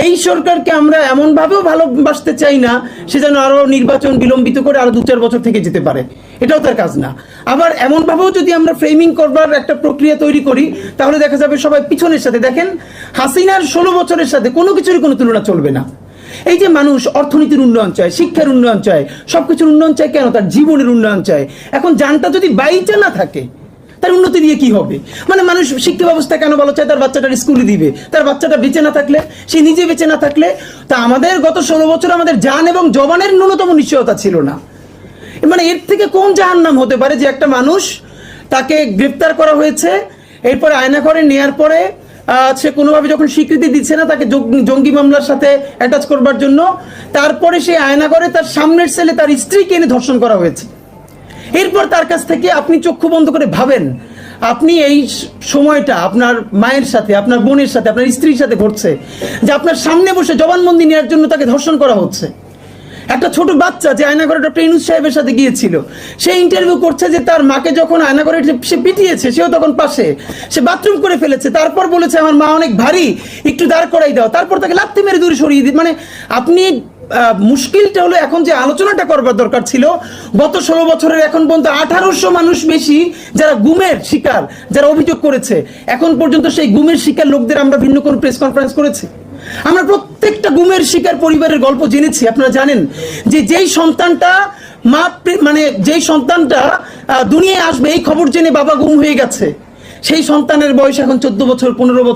এই সরকারকে আমরা এমনভাবেও ভালোবাসতে চাই না সে যেন আরো নির্বাচন বিলম্বিত করে আরো 2-4 বছর থেকে যেতে পারে, এটাও তার কাজ না। আবার এমনভাবেও যদি আমরা ফ্রেমিং করবার একটা প্রক্রিয়া তৈরি করি, তাহলে দেখা যাবে সবাই পিছনের সাথে, দেখেন হাসিনার 16 বছরের সাথে কোনো কিছুর কোনো তুলনা চলবে না। এই যে মানুষ অর্থনীতির উন্নয়ন চায়, শিক্ষার উন্নয়ন চায়, সবকিছুর উন্নয়ন চায়, কেন? তার জীবনের উন্নয়ন চায়। এখন জানটা যদি বাইচা না থাকে, তার উন্নতি দিয়ে কি হবে? মানে মানুষ শিক্ষা ব্যবস্থা কেন ভালো চায়? তার বাচ্চাটার স্কুলে দিবে, তার বাচ্চাটা বেঁচে না থাকলে, সে নিজে বেঁচে না থাকলে। তা আমাদের গত 16 বছর আমাদের জান এবং জবানের ন্যূনতম নিশ্চয়তা ছিল না। মানে এর থেকে কোন জাহান্নাম হতে পারে যে একটা মানুষ, তাকে গ্রেফতার করা হয়েছে, এরপরে আয়না করে নেয়ার পরে সে কোনোভাবে যখন স্বীকৃতি দিচ্ছে না তাকে জঙ্গি মামলার সাথে অ্যাটাচ করবার জন্য, তারপরে সে আয়না করে তার সামনের সেলে তার স্ত্রীকে এনে ধর্ষণ করা হয়েছে। এরপর তার কাছ থেকে আপনি চক্ষু বন্ধ করে ভাবেন, আপনি এই সময়টা আপনার মায়ের সাথে, আপনার বোনের সাথে, আপনার স্ত্রীর সাথে ঘটছে, যে আপনার সামনে বসে জবানবন্দি নেওয়ার জন্য তাকে ধর্ষণ করা হচ্ছে। একটা ছোট বাচ্চা যে আয়নাঘরে ডক্টর ইউনূস সাহেবের সাথে গিয়েছিল, সে ইন্টারভিউ করছে যে তার মাকে যখন আয়নাঘরে সে পিটিয়েছে, সেও তখন পাশে, সে বাথরুম করে ফেলেছে, তারপর বলেছে আমার মা অনেক ভারী, একটু দাঁড় করাই দাও, তারপর তাকে লাথি মেরে দূরে সরিয়ে দিই। মানে আপনি মুশকিলটা হলো, এখন যে আলোচনাটা করবার দরকার ছিল, গত 16 বছরের এখন পর্যন্ত 1800 মানুষ বেশি যারা গুমের শিকার, যারা অভিযোগ করেছে, এখন পর্যন্ত সেই গুমের শিকার লোকদের আমরা ভিন্ন কোনো প্রেস কনফারেন্স করেছি? আমরা প্রত্যেকটা গুমের শিকার পরিবারের গল্প জেনেছি। আপনারা জানেন যে যেই সন্তানটা যেই সন্তানটা দুনিয়ায় আসবে এই খবর জেনে বাবা গুম হয়ে গেছে, সেই সন্তানের বয়স এখন 14 বছর, 15 বছর।